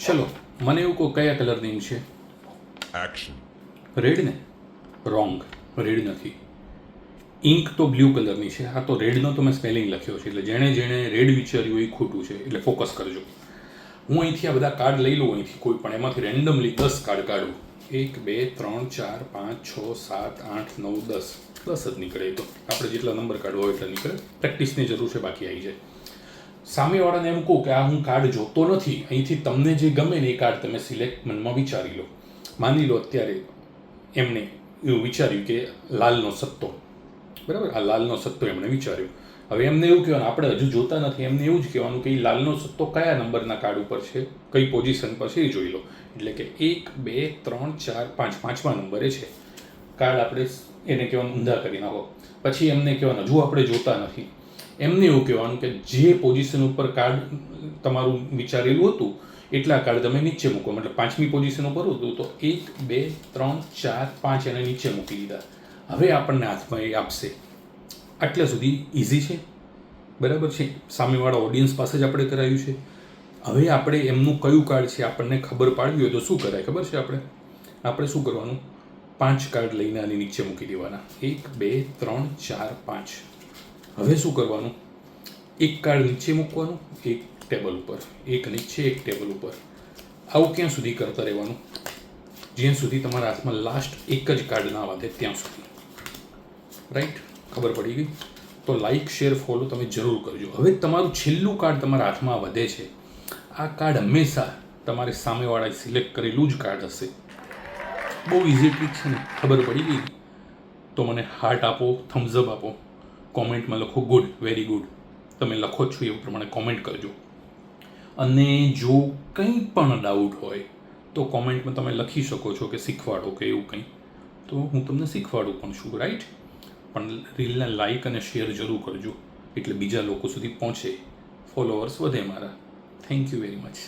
ચલો મને એવું કહો કયા કલરની ઇંક છે? Action. રેડ ને? રોંગ, રેડ નથી. ઇંક તો બ્લુ કલરની છે. આ તો રેડનો તો મેં સ્પેલિંગ લખ્યો છે, એટલે જેણે જેણે રેડ વિચાર્યું એ ખોટું છે, એટલે ફોકસ કરજો. હું અહીંથી આ બધા કાર્ડ લઈ લઉં, અહીંથી કોઈ પણ એમાંથી રેન્ડમલી 10 કાર્ડ કાઢું. 1 2 3 4 5 6 7 8 9 10 10 જ નીકળે. તો આપણે જેટલા નંબર કાઢવા હોય એટલા નીકળે. પ્રેક્ટિસની જરૂર છે, બાકી આવી જાય. સામેવાળાને એમ કહું કે આ હું કાર્ડ જોતો નથી, અહીંથી તમને જે ગમે ને એ કાર્ડ તમે સિલેક્ટ મનમાં વિચારી લો. માની લો અત્યારે એમણે એવું વિચાર્યું કે લાલનો સત્તો, બરાબર, આ લાલનો સત્તો એમણે વિચાર્યું. હવે એમને એવું કહેવાનું, આપણે હજુ જોતા નથી, એમને એવું જ કહેવાનું કે એ લાલનો સત્તો કયા નંબરના કાર્ડ ઉપર છે, કઈ પોઝિશન પર છે એ જોઈ લો. એટલે કે 1 2 3 4 5 પાંચમા નંબરે છે કાર્ડ. આપણે એને કહેવાનું ઊંધા કરી નાખો. પછી એમને કહેવાનું, હજુ આપણે જોતા નથી, એમને એવું કહેવાનું કે જે પોઝિશન ઉપર કાર્ડ તમારું વિચારેલું હતું એટલા કાર્ડ તમે નીચે મૂકો. મતલબ 5મી પોઝિશન ઉપર હતું તો 1 2 3 4 5 એને નીચે મૂકી દીધા. હવે આપણને હાથમાં એ આપશે. આટલા સુધી ઇઝી છે, બરાબર છે. સામેવાળા ઓડિયન્સ પાસે જ આપણે કરાવ્યું છે. હવે આપણે એમનું કયું કાર્ડ છે આપણને ખબર પાડવી હોય તો શું કરાય ખબર છે? આપણે શું કરવાનું? 5 કાર્ડ લઈને આની નીચે મૂકી દેવાના. 1 2 3 4 5. હવે શું કરવાનું? એક કાર્ડ નીચે મૂકવાનું, એક ટેબલ ઉપર, એક નીચે, એક ટેબલ ઉપર. આવું ક્યાં સુધી કરતા રહેવાનું? જ્યાં સુધી તમારા હાથમાં લાસ્ટ એક જ કાર્ડ ના વધે ત્યાં સુધી. રાઈટ? ખબર પડી ગઈ? તો લાઈક શેર ફોલો તમે જરૂર કરજો. હવે તમારું છેલ્લું કાર્ડ તમારા હાથમાં વધે છે. આ કાર્ડ હંમેશા તમારે સામેવાળાએ સિલેક્ટ કરેલું જ કાર્ડ હશે. બહુ ઇઝી ટ્રીક છે ને? ખબર પડી ગઈ? તો મને હાર્ટ આપો, થમ્સઅપ આપો, કોમેન્ટમાં લખો ગુડ, વેરી ગુડ. તમે લખો છો એવું પ્રમાણે કોમેન્ટ કરજો. અને જો કંઈ પણ ડાઉટ હોય તો કોમેન્ટમાં તમે લખી શકો છો કે શીખવાડો કે એવું કંઈ, તો હું તમને શીખવાડું પણ છું. રાઈટ? પણ રીલને લાઈક અને શેર જરૂર કરજો, એટલે બીજા લોકો સુધી પહોંચે, ફોલોઅર્સ વધે મારા. Thank you very much.